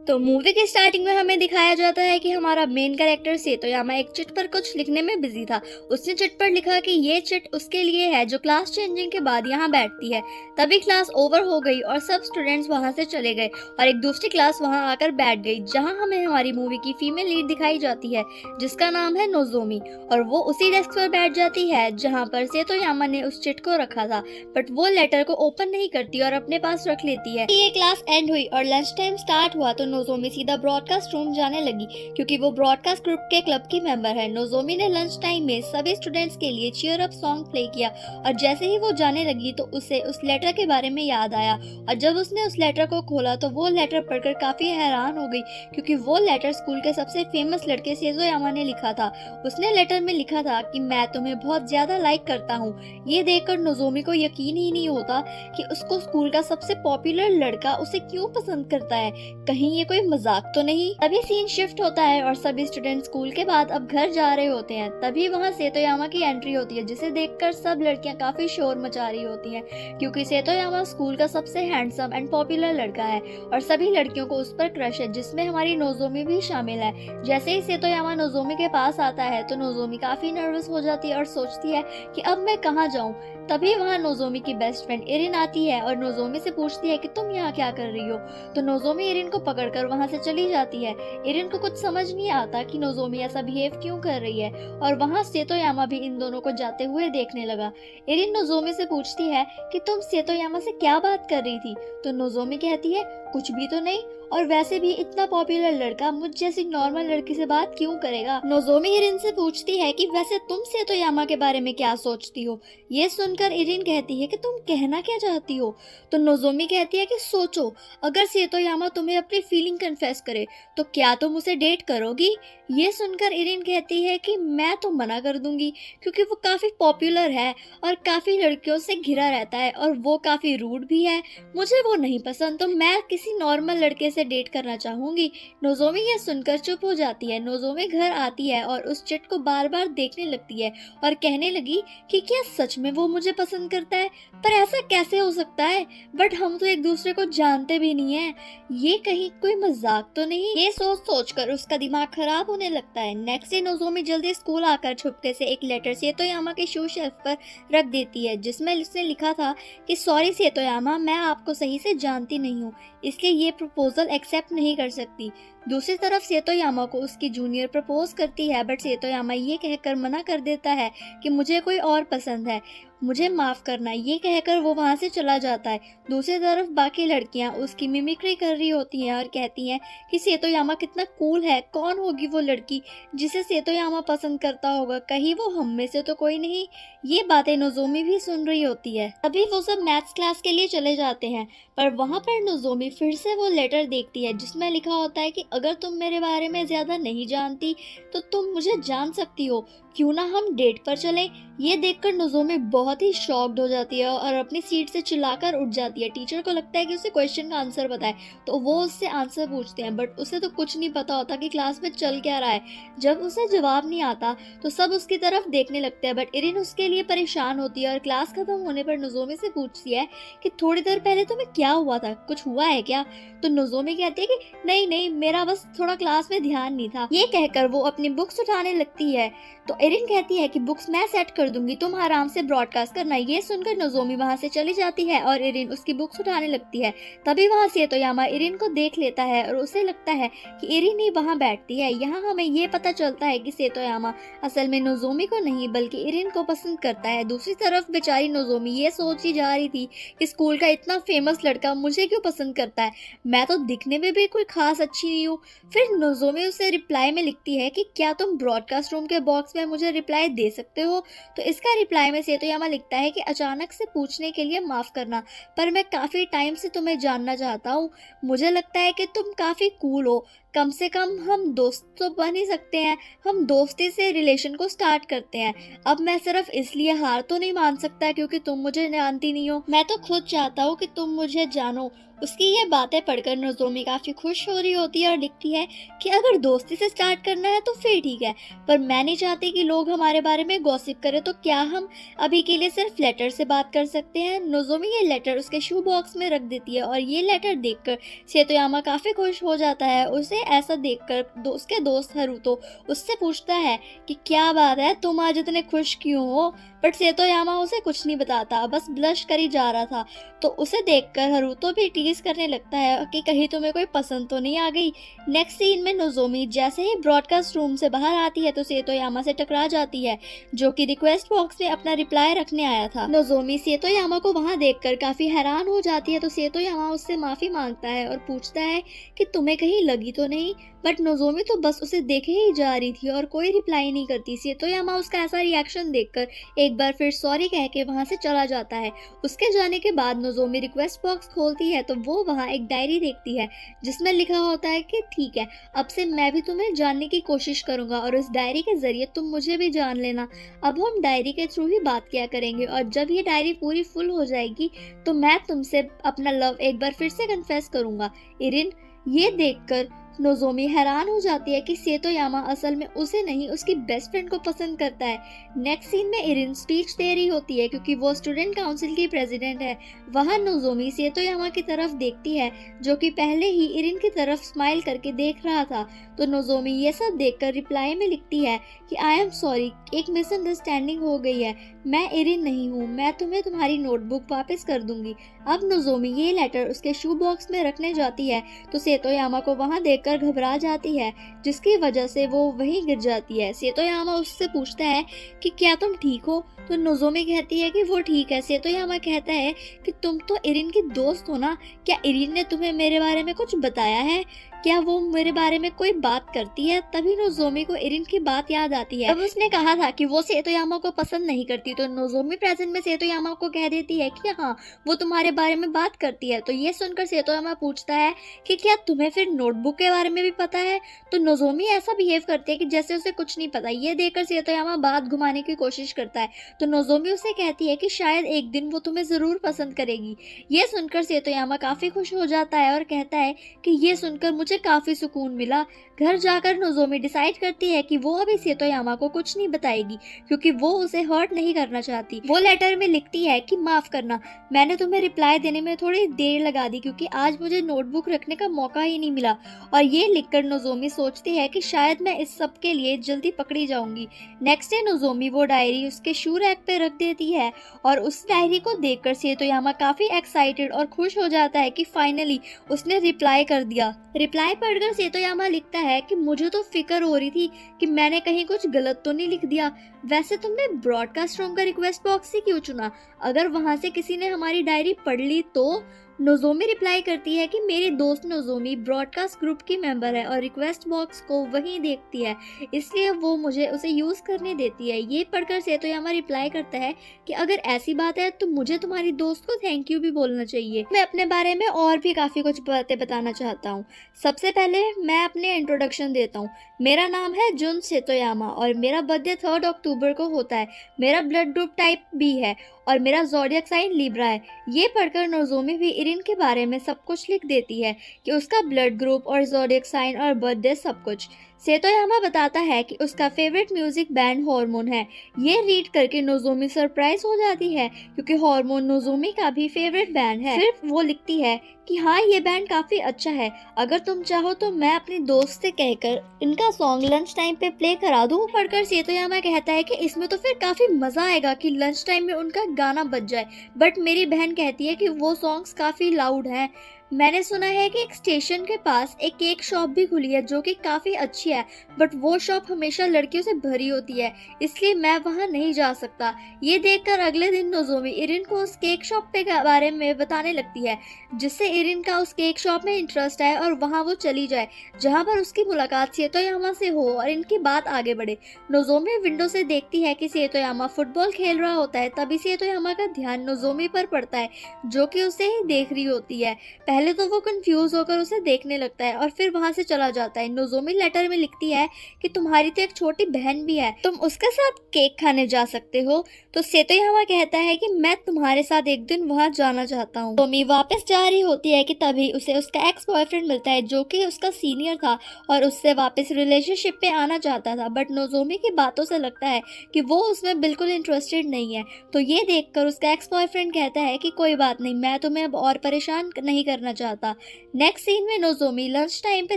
तो मूवी के स्टार्टिंग में हमें दिखाया जाता है कि हमारा मेन कैरेक्टर सेतोयामा एक चिट पर कुछ लिखने में बिजी था। उसने चिट पर लिखा कि ये चिट उसके लिए है जो क्लास चेंजिंग के बाद यहाँ बैठती है। तभी क्लास ओवर हो गई और सब स्टूडेंट्स वहाँ से चले गए और एक दूसरी क्लास वहाँ आकर बैठ गई, जहाँ हमें हमारी मूवी की फीमेल लीड दिखाई जाती है जिसका नाम है नोजोमी। और वो उसी डेस्क पर बैठ जाती है जहाँ पर सेतोयामा ने उस चिट को रखा था, बट वो लेटर को ओपन नहीं करती और अपने पास रख लेती है। ये क्लास एंड हुई और लंच टाइम स्टार्ट हुआ तो नोजोमी सीधा ब्रॉडकास्ट रूम जाने लगी क्योंकि वो ब्रॉडकास्ट ग्रुप के क्लब की मेंबर है। नोजोमी ने लंच टाइम में सभी स्टूडेंट्स के लिए चीयर अप सॉन्ग प्ले किया और जैसे ही वो जाने लगी तो उसे उस लेटर के बारे में याद आया और जब उसने उस लेटर को खोला तो वो लेटर पढ़कर काफी हैरान हो गई क्योंकि वो लेटर स्कूल के सबसे फेमस लड़के सेतोयामा ने लिखा था। उसने लेटर में लिखा था कि मैं तुम्हें बहुत ज्यादा लाइक करता हूँ। ये देखकर नोजोमी को यकीन ही नहीं होता कि उसको स्कूल का सबसे पॉपुलर लड़का उसे क्यों पसंद करता है, कहीं ये कोई मजाक तो नहीं। तभी सीन शिफ्ट होता है और सभी स्टूडेंट स्कूल के बाद अब घर जा रहे होते हैं। तभी वहाँ सेतोयामा की एंट्री होती है जिसे देखकर सब लड़कियां काफी शोर मचा रही होती हैं क्योंकि सेतोयामा स्कूल का सबसे हैंडसम एंड पॉपुलर लड़का है और सभी लड़कियों को उस पर क्रश है, जिसमें हमारी नोजोमी भी शामिल है। जैसे ही सेतोयामा नोजोमी के पास आता है तो नोजोमी काफी नर्वस हो जाती है और सोचती है कि अब मैं कहाँ जाऊँ। तभी वहाँ नोजोमी की बेस्ट फ्रेंड इरिन आती है और नोजोमी से पूछती है कि तुम यहाँ क्या कर रही हो। तो नोजोमी इरिन को पकड़कर वहाँ से चली जाती है। इरिन को कुछ समझ नहीं आता कि नोजोमी ऐसा बिहेव क्यों कर रही है और वहाँ सेतोयामा भी इन दोनों को जाते हुए देखने लगा। इरिन नोजोमी से पूछती है कि तुम सेतोयामा से क्या बात कर रही थी। तो नोजोमी कहती है कुछ भी तो नहीं, और वैसे भी इतना पॉपुलर लड़का मुझ जैसी नॉर्मल लड़की से बात क्यों करेगा। नोजोमी इरिन से पूछती है कि वैसे तुम सेतोयामा के बारे में क्या सोचती हो। ये सुनकर इरिन कहती है कि तुम कहना क्या चाहती हो। तो नोजोमी कहती है कि सोचो, अगर सेतोयामा तुम्हें अपनी फीलिंग कन्फेस करे तो क्या तुम उसे डेट करोगी। ये सुनकर इरिन कहती है कि मैं तो मना कर दूंगी क्योंकि वो काफी पॉपुलर है और काफी लड़कियों से घिरा रहता है और वो काफी रूड भी है, मुझे वो नहीं पसंद, तो मैं किसी नॉर्मल लड़के से डेट करना चाहूंगी। नोजोमी ये सुनकर चुप हो जाती है। नोजोमी घर आती है और उस चिट को बार बार देखने लगती है और कहने लगी कि क्या सच में वो मुझे पसंद करता है, पर ऐसा कैसे हो सकता है, बट हम तो एक दूसरे को जानते भी नहीं है, ये कहीं कोई मजाक तो नहीं। ये सोच सोच कर उसका दिमाग खराब होने लगता है। नेक्स्ट डे नोजोमी जल्दी स्कूल आकर छुपके से एक लेटर सेतोयामा के शू शेल्फ पर रख देती है जिसमें उसने लिखा था कि सॉरी सेतोयामा, मैं आपको सही से जानती नहीं हूँ, इसलिए ये प्रपोजल एक्सेप्ट नहीं कर सकती। दूसरी तरफ सेतोयामा को उसकी जूनियर प्रपोज करती है बट सेतोयामा ये कहकर मना कर देता है कि मुझे कोई और पसंद है, मुझे माफ करना, ये कहकर वो वहां से चला जाता है। दूसरी तरफ बाकी लड़कियां उसकी मिमिक्री कर रही होती हैं और कहती हैं कि सेतोयामा कितना कूल है, कौन होगी वो लड़की जिसे सेतोयामा पसंद करता होगा, कहीं वो हम में से तो कोई नहीं। ये बातें नोजोमी भी सुन रही होती है। अभी वो सब मैथ्स क्लास के लिए चले जाते हैं पर वहाँ पर नोजोमी फिर से वो लेटर देखती है जिसमें लिखा होता है कि अगर तुम मेरे बारे में ज्यादा नहीं जानती तो तुम मुझे जान सकती हो, क्यों ना हम डेट पर चलें। ये देखकर नोजोमी बहुत ही शॉक्ड हो जाती है और अपनी सीट से चिल्लाकर उठ जाती है। टीचर को लगता है कि उसे क्वेश्चन का आंसर बताए तो वो उससे आंसर पूछते हैं बट उसे तो कुछ नहीं पता होता कि क्लास में चल क्या रहा है। जब उसे जवाब नहीं आता तो सब उसकी तरफ देखने लगते हैं बट इरिन उसके लिए परेशान होती है और क्लास खत्म होने पर नोजोमी से पूछती है कि थोड़ी देर पहले तुम्हें क्या हुआ था, कुछ हुआ है क्या। तो नोजोमी कहती है कि नहीं नहीं, मेरा बस थोड़ा क्लास में ध्यान नहीं था। ये कहकर वो अपनी बुक्स उठाने लगती है तो इरिन कहती है कि बुक्स मैं सेट कर दूंगी, तुम आराम से ब्रॉडकास्ट करना। ये सुनकर नोजोमी वहां से चली जाती है और इरिन उसकी बुक्स उठाने लगती है। तभी वहां सेतोयामा इरिन को देख लेता है और उसे लगता है कि इरिन ही वहां बैठती है। यहाँ हमें ये पता चलता है कि सेतोयामा असल में नोजोमी को नहीं बल्कि इरिन को पसंद करता है। दूसरी तरफ बेचारी नोजोमी ये सोची जा रही थी कि स्कूल का इतना फेमस लड़का मुझे क्यों पसंद करता है, मैं तो दिखने में भी कोई खास अच्छी नहीं हूँ। फिर नोजोमी उसे रिप्लाई में लिखती है कि क्या तुम ब्रॉडकास्ट रूम के बॉक्स में मुझे रिप्लाई दे सकते हो। तो इसका रिप्लाई में सेतोयामा लिखता है कि अचानक से पूछने के लिए माफ करना, पर मैं काफी टाइम से तुम्हें जानना चाहता हूँ, मुझे लगता है कि तुम काफी कूल हो, कम से कम हम दोस्त तो बन ही सकते हैं। हम दोस्ती से रिलेशन को स्टार्ट करते हैं। अब मैं सिर्फ इसलिए हार तो नहीं मान सकता क्योंकि तुम मुझे जानती नहीं हो। मैं तो खुद चाहता हूँ कि तुम मुझे जानो। उसकी ये बातें पढ़कर नोज़ोमी काफी खुश हो रही होती है और लिखती है कि अगर दोस्ती से स्टार्ट करना है तो फिर ठीक है, पर मैं नहीं चाहती कि लोग हमारे बारे में गॉसिप करें, तो क्या हम अभी के लिए सिर्फ लेटर से बात कर सकते हैं। नोज़ोमी ये लेटर उसके शू बॉक्स में रख देती है और ये लेटर देखकर सेतोयामा काफी खुश हो जाता है। उसे ऐसा देखकर उसके दोस्त हरुतो उससे पूछता है कि क्या बात है, तुम आज इतने खुश क्यों हो। बट सेतोयामा उसे कुछ नहीं बताता, बस ब्लश कर ही जा रहा था। तो उसे देखकर हरुतो भी टीज करने लगता है कि कहीं तुम्हें कोई पसंद तो नहीं आ गई। नेक्स्ट सीन में नोज़ोमी जैसे ही ब्रॉडकास्ट रूम से बाहर आती है तो सेतोयामा से टकरा जाती है, जो कि रिक्वेस्ट बॉक्स में अपना रिप्लाई रखने आया था। नोज़ोमी सेतोयामा को वहां देखकर काफी हैरान हो जाती है, तो सेतोयामा उससे माफी मांगता है और पूछता है कि तुम्हें कहीं लगी तो नहीं। बट नोज़ोमी तो बस उसे देखे ही जा रही थी और कोई रिप्लाई नहीं करती। सेतोयामा उसका ऐसा रिएक्शन देखकर एक बार फिर सॉरी कह के वहां से चला जाता है। उसके जाने के बाद नोज़ोमी रिक्वेस्ट बॉक्स खोलती है तो वो वहां एक डायरी देखती है जिसमें लिखा होता है कि ठीक है, अब से मैं भी तुम्हें जानने की कोशिश करूंगा और इस डायरी के जरिए तुम मुझे भी जान लेना। अब हम डायरी के थ्रू ही बात किया करेंगे और जब ये डायरी पूरी फुल हो जाएगी तो मैं तुमसे अपना लव एक बार फिर से कन्फेस करूंगा, इरिन। ये देखकर नोज़ोमी हैरान हो जाती है कि सेतोयामा असल में उसे नहीं उसकी बेस्ट फ्रेंड को पसंद करता है। नेक्स्ट सीन में इरिन स्पीच दे रही होती है क्योंकि वो स्टूडेंट काउंसिल की प्रेसिडेंट है। वहाँ नोज़ोमी सेतोयामा की तरफ देखती है जो कि पहले ही इरिन की तरफ स्माइल करके देख रहा था। तो नोज़ोमी ये सब देखकर रिप्लाई में लिखती है कि आई एम सॉरी, एक मिसअंडरस्टैंडिंग हो गई है, मैं इरिन नहीं हूँ, मैं तुम्हें तुम्हारी नोटबुक वापस कर दूंगी। अब नोज़ोमी ये लेटर उसके शू बॉक्स में रखने जाती है तो सेतोयामा को वहाँ देखकर घबरा जाती है, जिसकी वजह से वो वहीं गिर जाती है। सेतोयामा उससे पूछता है कि क्या तुम ठीक हो, तो नोज़ोमी कहती है कि वो ठीक है। सेतोयामा कहता है कि तुम तो इरिन की दोस्त हो ना, क्या इरिन ने तुम्हें मेरे बारे में कुछ बताया है, क्या वो मेरे बारे में कोई बात करती है। तभी नोज़ोमी को इरिन की बात याद आती है। अब उसने कहा था कि वो सेतोयामा को पसंद नहीं करती, तो नोज़ोमी प्रेजेंट में सेतोयामा को कह देती है कि हाँ, वो तुम्हारे बारे में बात करती है। तो ये सुनकर सेतोयामा पूछता है कि क्या तुम्हें फिर नोटबुक के बारे में भी पता है। तो नोज़ोमी ऐसा बिहेव करती है कि जैसे उसे कुछ नहीं पता। ये देखकर सेतोयामा बात घुमाने की कोशिश करता है, तो नोज़ोमी उसे कहती है कि शायद एक दिन वो तुम्हें जरूर पसंद करेगी। ये सुनकर सेतोयामा काफी खुश हो जाता है और कहता है कि ये सुनकर मुझे काफी सुकून मिला। घर जाकर नोज़ोमी डिसाइड करती है कि वो अभी सेतोयामा को कुछ नहीं बताएगी क्योंकि वो उसे हर्ट नहीं करना चाहती। वो लेटर में लिखती है कि माफ करना, मैंने तुम्हें रिप्लाई देने में थोड़ी देर लगा दी क्योंकि आज मुझे नोटबुक रखने का मौका ही नहीं मिला। और ये लिखकर नोज़ोमी सोचती है कि शायद मैं इस सब के लिए जल्दी पकड़ी जाऊंगी। नेक्स्ट डे नोज़ोमी वो डायरी उसके शू रैक पे रख देती है और उस डायरी को देखकर सेतोयामा काफी एक्साइटेड और खुश हो जाता है कि फाइनली उसने रिप्लाई कर दिया। रिप्लाई पढ़कर सेतोयामा लिखता है कि मुझे तो फिक्र हो रही थी कि मैंने कहीं कुछ गलत तो नहीं लिख दिया। वैसे तुमने ब्रॉडकास्ट रूम का रिक्वेस्ट बॉक्स ही क्यों चुना, अगर वहां से किसी ने हमारी डायरी पढ़ ली तो। नोज़ोमी रिप्लाई करती है कि मेरी दोस्त नोज़ोमी ब्रॉडकास्ट ग्रुप की मेंबर है और रिक्वेस्ट बॉक्स को वहीं देखती है, इसलिए वो मुझे उसे यूज करने देती है। ये पढ़कर सेतोयामा रिप्लाई करता है कि अगर ऐसी बात है तो मुझे तुम्हारी दोस्त को थैंक यू भी बोलना चाहिए। मैं अपने बारे में और भी काफी कुछ बातें बताना चाहता हूँ। सबसे पहले मैं अपने इंट्रोडक्शन देता हूँ। मेरा नाम है जुन सेतोयामा और मेरा बर्थडे 3 अक्टूबर को होता है। मेरा ब्लड ग्रुप टाइप बी है और मेरा ज़ोडिएक साइन लिब्रा है। ये पढ़कर नोज़ोमी भी इरिन के बारे में सब कुछ लिख देती है कि उसका ब्लड ग्रुप और ज़ोडिएक साइन और बर्थडे सब कुछ। सेतोयामा बताता है कि उसका फेवरेट म्यूजिक बैंड हॉर्मोन है। ये रीड करके नोज़ोमी सरप्राइज हो जाती है क्योंकि हॉर्मोन नोज़ोमी का भी फेवरेट बैंड है। सिर्फ वो लिखती है कि हाँ, ये बैंड काफी अच्छा है, अगर तुम चाहो तो मैं अपनी दोस्त से कहकर इनका सॉन्ग लंच टाइम पे प्ले करा दूँ। पढ़कर सेतोयामा कहता है कि इसमें तो फिर काफी मजा आएगा कि लंच टाइम में उनका गाना बज जाए। बट मेरी बहन कहती है कि वो सॉन्ग्स काफी लाउड हैं। मैंने सुना है कि एक स्टेशन के पास एक केक शॉप भी खुली है जो कि काफी अच्छी अच्छी है, बट वो शॉप हमेशा लड़कियों से भरी होती है, इसलिए मैं वहाँ नहीं जा सकता। ये देखकर अगले दिन नोजोमी इरिन को उस केक शॉप के बारे में बताने लगती है, जिससे इरिन का उस केक शॉप में इंटरेस्ट है और वहाँ वो चली जाए, जहाँ पर उसकी मुलाकात सेतोयामा से हो और इनकी बात आगे बढ़े। नोजोमी विंडो से देखती है कि सेतोयामा फुटबॉल खेल रहा होता है। तभी सेतोयामा का ध्यान नोजोमी पर पड़ता है, जो कि उसे ही देख रही होती है। पहले तो वो कंफ्यूज होकर उसे देखने लगता है और फिर वहाँ से चला जाता है। नोजोमी लेटर में लिखती है कि तुम्हारी तो एक छोटी बहन भी है, तुम उसके साथ केक खाने जा सकते हो। तो सेतोयामा कहता है कि मैं तुम्हारे साथ एक दिन वहाँ जाना चाहता हूँ। नोजोमी वापस जा रही होती है कि तभी उसे उसका एक्स बॉयफ्रेंड मिलता है, जो कि उसका सीनियर था और उससे वापस रिलेशनशिप पे आना चाहता था, बट नोजोमी की बातों से लगता है कि वो उसमें बिल्कुल इंटरेस्टेड नहीं है। तो ये देखकर उसका एक्स बॉयफ्रेंड कहता है कि कोई बात नहीं, मैं तुम्हें अब और परेशान नहीं करना चाहता। नेक्स्ट सीन में नोजोमी लंच टाइम पे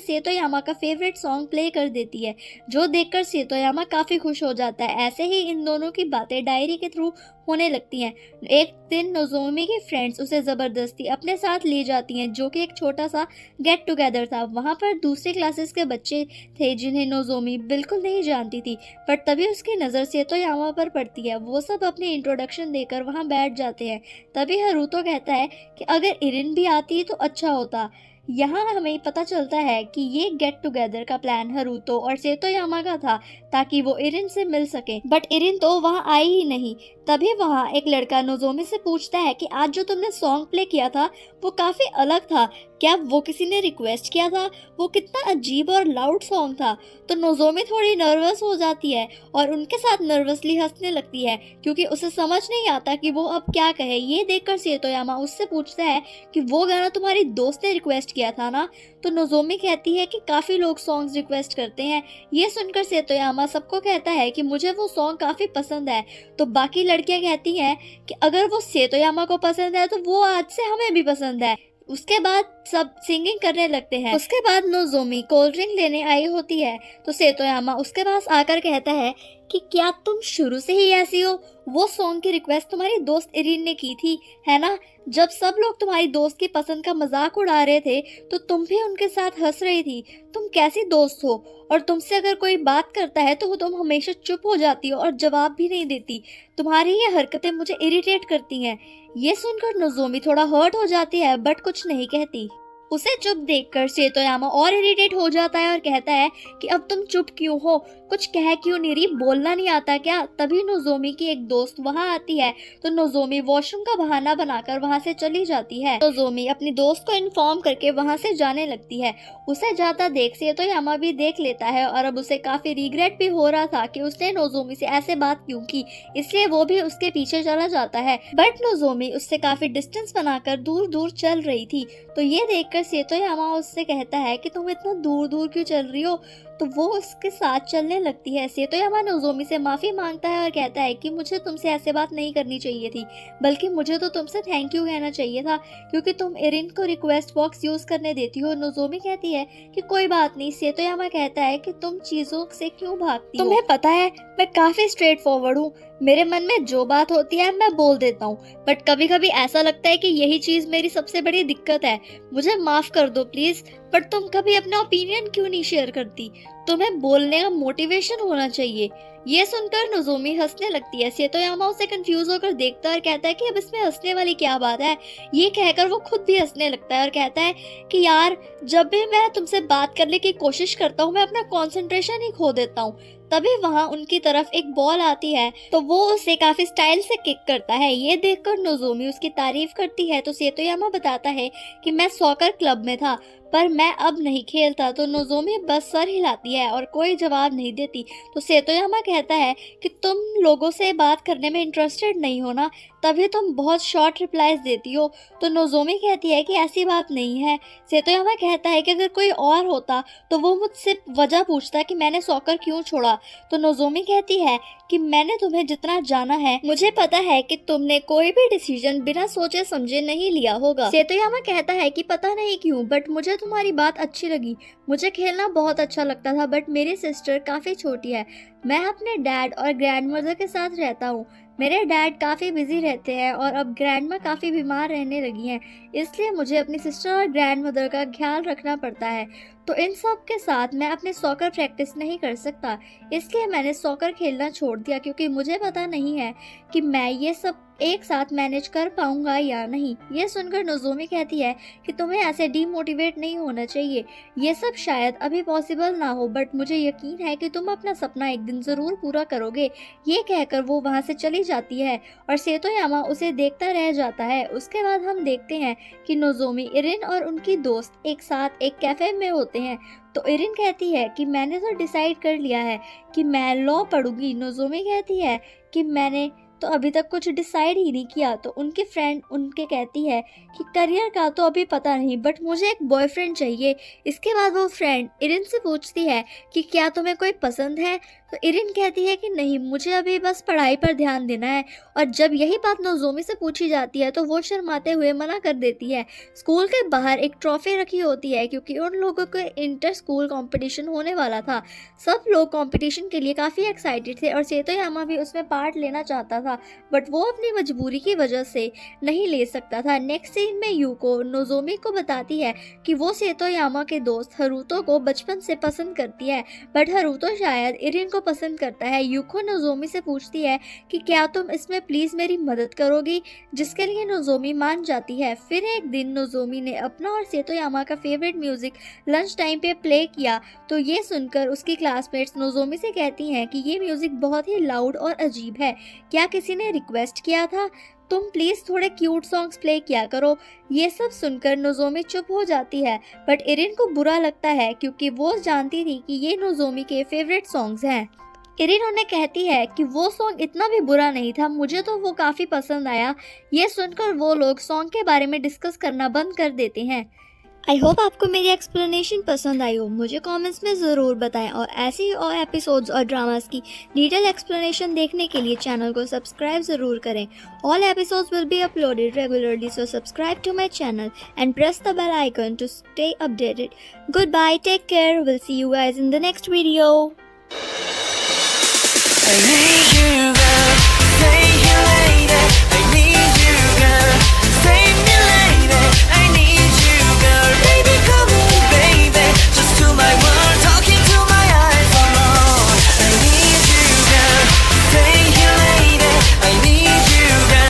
सेतोयामा का फेवरेट सॉन्ग प्ले कर देती है, जो देखकर सेतोयामा काफी खुश हो जाता है। ऐसे ही इन दोनों की बातें डायरी के थ्रू होने लगती हैं। एक दिन नोजोमी की फ्रेंड्स उसे जबरदस्ती अपने साथ ले जाती हैं, जो कि एक छोटा सा गेट टुगेदर था। वहाँ पर दूसरे क्लासेस के बच्चे थे जिन्हें नोजोमी बिल्कुल नहीं जानती थी, पर तभी उसकी नज़र सेतोयामा पर पड़ती है। वो सब अपनी इंट्रोडक्शन देकर वहाँ बैठ जाते हैं। तभी हरुतो कहता है कि अगर इरिन भी आती तो अच्छा होता। यहाँ हमें पता चलता है कि ये गेट टुगेदर का प्लान हरुतो और सेतोयामा का था, ताकि वो इरिन से मिल सके, बट इरिन तो वहाँ आई ही नहीं। तभी वहाँ एक लड़का नोजोमी से पूछता है कि आज जो तुमने सॉन्ग प्ले किया था वो काफी अलग था, क्या वो किसी ने रिक्वेस्ट किया था? वो कितना अजीब और लाउड सॉन्ग था। तो नोजोमी थोड़ी नर्वस हो जाती है और उनके साथ नर्वसली हंसने लगती है, क्योंकि उसे समझ नहीं आता कि वो अब क्या कहे। ये देखकर सेतोयामा उससे पूछता है कि वो गाना तुम्हारी दोस्त ने रिक्वेस्ट किया था ना? तो नोजोमी कहती है कि काफी लोग सॉन्ग्स रिक्वेस्ट करते हैं। ये सुनकर सेतोयामा सबको कहता है कि मुझे वो सॉन्ग काफी पसंद है। तो बाकी लड़कियां कहती हैं कि अगर वो सेतोयामा को पसंद है तो वो आज से हमें भी पसंद है। उसके बाद सब सिंगिंग करने लगते हैं। उसके बाद नोजोमी कोल्ड ड्रिंक लेने आई होती है, तो सेतोयामा उसके पास आकर कहता है कि क्या तुम शुरू से ही ऐसी हो? वो सॉन्ग की रिक्वेस्ट तुम्हारी दोस्त इरिन ने की थी, है ना? जब सब लोग तुम्हारी दोस्त की पसंद का मजाक उड़ा रहे थे तो तुम भी उनके साथ हंस रही थी। तुम कैसी दोस्त हो? और तुमसे अगर कोई बात करता है तो तुम हमेशा चुप हो जाती हो और जवाब भी नहीं देती। तुम्हारी ये हरकतें मुझे इरिटेट करती हैं। ये सुनकर नोजोमी थोड़ा हर्ट हो जाती है, बट कुछ नहीं कहती। उसे चुप देखकर सेतोयामा और इरिटेट हो जाता है और कहता है कि अब तुम चुप क्यों हो? कुछ कह क्यों नहीं रही? बोलना नहीं आता क्या? तभी नोजोमी की एक दोस्त वहां आती है, तो नोजोमी वॉशरूम का बहाना बनाकर वहां से चली जाती है। नोजोमी अपनी दोस्त को इन्फॉर्म करके वहां से जाने लगती है। उसे जाता देख सेतोयामा भी देख लेता है और अब उसे काफी रिग्रेट भी हो रहा था कि उसने नोजोमी से ऐसे बात क्यों की, इसलिए वो भी उसके पीछे चला जाता है। बट नोजोमी उससे काफी डिस्टेंस बनाकर दूर दूर चल रही थी। तो ये देखकर सेतोयामा उससे कहता है कि तुम इतना दूर दूर क्यों चल रही हो? तो वो उसके साथ चलने लगती है। सेतोयामा नोजोमी से माफी मांगता है और कहता है कि मुझे तुमसे ऐसे बात नहीं करनी चाहिए थी, बल्कि मुझे तो तुमसे थैंक यू कहना चाहिए था, क्योंकि तुम इरिन को रिक्वेस्ट बॉक्स यूज करने देती हो। नोजोमी कहती है कि कोई बात नहीं। सेतोयामा कहता है कि तुम चीजों से क्यों भागती हो? तुम्हें पता है मैं काफी स्ट्रेट फॉरवर्ड हूँ, मेरे मन में जो बात होती है मैं बोल देता हूँ, बट कभी कभी ऐसा लगता है कि यही चीज मेरी सबसे बड़ी दिक्कत है। मुझे माफ कर दो प्लीज। पर तुम कभी अपना ओपिनियन क्यों नहीं शेयर करती? तुम्हें बोलने का मोटिवेशन होना चाहिए। ये सुनकर नोजोमी हंसने लगती है। सेतोयामा उसे कंफ्यूज होकर देखता है और कहता है कि अब इसमें हंसने वाली क्या बात है। ये कहकर वो खुद भी हंसने लगता है और कहता है कि यार, जब भी मैं तुमसे बात करने की कोशिश करता हूँ मैं अपना कंसंट्रेशन ही खो देता हूँ। तभी वहाँ उनकी तरफ एक बॉल आती है, तो वो उसे काफी स्टाइल से किक करता है। ये देखकर नोजोमी उसकी तारीफ करती है, तो सेतोयामा बताता है कि मैं सॉकर क्लब में था, पर मैं अब नहीं खेलता। तो नोजोमी बस सर हिलाती है और कोई जवाब नहीं देती। तो सेतोयामा कहता है कि तुम लोगों से बात करने में इंटरेस्टेड नहीं हो ना, तभी तुम बहुत शॉर्ट रिप्लाईज देती हो। तो नोजोमी कहती है कि ऐसी बात नहीं है। सेतोयामा कहता है कि अगर कोई और होता तो वो मुझसे वजह पूछता कि मैंने सॉकर क्यों छोड़ा। तो नोजोमी कहती है कि मैंने तुम्हें जितना जाना है मुझे पता है कि तुमने कोई भी डिसीजन बिना सोचे समझे नहीं लिया होगा। सेतोयामा कहता है कि पता नहीं क्यों, बट मुझे तुम्हारी बात अच्छी लगी। मुझे खेलना बहुत अच्छा लगता था, बट मेरी सिस्टर काफी छोटी है। मैं अपने डैड और ग्रैंडमदर के साथ रहता हूँ। मेरे डैड काफ़ी बिजी रहते हैं और अब ग्रैंडमा काफ़ी बीमार रहने लगी हैं, इसलिए मुझे अपनी सिस्टर और ग्रैंड मदर का ख्याल रखना पड़ता है। तो इन सब के साथ मैं अपने सॉकर प्रैक्टिस नहीं कर सकता, इसलिए मैंने सॉकर खेलना छोड़ दिया क्योंकि मुझे पता नहीं है कि मैं ये सब एक साथ मैनेज कर पाऊंगा या नहीं। ये सुनकर नोज़ोमी कहती है कि तुम्हें ऐसे डीमोटिवेट नहीं होना चाहिए, ये सब शायद अभी पॉसिबल ना हो, बट मुझे यकीन है कि तुम अपना सपना एक दिन ज़रूर पूरा करोगे। ये कहकर वो वहाँ से चली जाती है और सेतोयामा उसे देखता रह जाता है। उसके बाद हम देखते हैं कि नोज़ोमी, इरिन और उनकी दोस्त एक साथ एक कैफ़े में होते हैं। तो इरिन कहती है कि मैंने तो डिसाइड कर लिया है कि मैं लॉ पढ़ूंगी। नोज़ोमी कहती है कि मैंने तो अभी तक कुछ डिसाइड ही नहीं किया। तो उनकी फ्रेंड उनके कहती है कि करियर का तो अभी पता नहीं, बट मुझे एक बॉयफ्रेंड चाहिए। इसके बाद वो फ्रेंड इरिन से पूछती है कि क्या तुम्हें कोई पसंद है। तो इरिन कहती है कि नहीं, मुझे अभी बस पढ़ाई पर ध्यान देना है। और जब यही बात नोज़ोमी से पूछी जाती है तो वो शर्माते हुए मना कर देती है। स्कूल के बाहर एक ट्रॉफी रखी होती है क्योंकि उन लोगों के इंटर स्कूल कॉम्पिटिशन होने वाला था। सब लोग कॉम्पिटिशन के लिए काफ़ी एक्साइटेड थे और सेतोयामा भी उसमें पार्ट लेना चाहता था, बट वो अपनी मजबूरी की वजह से नहीं ले सकता था। नेक्स्ट सीन में यूको नोज़ोमी को बताती है कि वो सेतोयामा के दोस्त हरुतो को बचपन से पसंद करती है, बट हरुतो शायद इरिन को पसंद करता है। यूको नोज़ोमी से पूछती है कि क्या तुम इसमें प्लीज़ मेरी मदद करोगी, जिसके लिए नोज़ोमी मान जाती है। फिर एक दिन नोज़ोमी ने अपना और सेतोयामा का फेवरेट म्यूज़िक लंच टाइम पे प्ले किया। तो ये सुनकर उसकी क्लासमेट्स नोज़ोमी से कहती हैं कि ये म्यूज़िक बहुत ही लाउड और अजीब है, क्या किसी ने रिक्वेस्ट किया था? तुम प्लीज़ थोड़े क्यूट सॉन्ग्स प्ले किया करो। ये सब सुनकर नोज़ोमी चुप हो जाती है, बट इरिन को बुरा लगता है क्योंकि वो जानती थी कि ये नोज़ोमी के फेवरेट सॉन्ग्स हैं। इरिन उन्हें कहती है कि वो सॉन्ग इतना भी बुरा नहीं था, मुझे तो वो काफ़ी पसंद आया। ये सुनकर वो लोग सॉन्ग के बारे में डिस्कस करना बंद कर देते हैं। आई होप आपको मेरी एक्सप्लेनेशन पसंद आई हो। मुझे कमेंट्स में ज़रूर बताएं और ऐसे ही और एपिसोड्स और ड्रामास की डिटेल एक्सप्लेनेशन देखने के लिए चैनल को सब्सक्राइब ज़रूर करें। All episodes will be uploaded regularly, so subscribe to my channel and press the bell icon to stay updated. Good bye, take care, will see you guys in the next video. I need you, girl.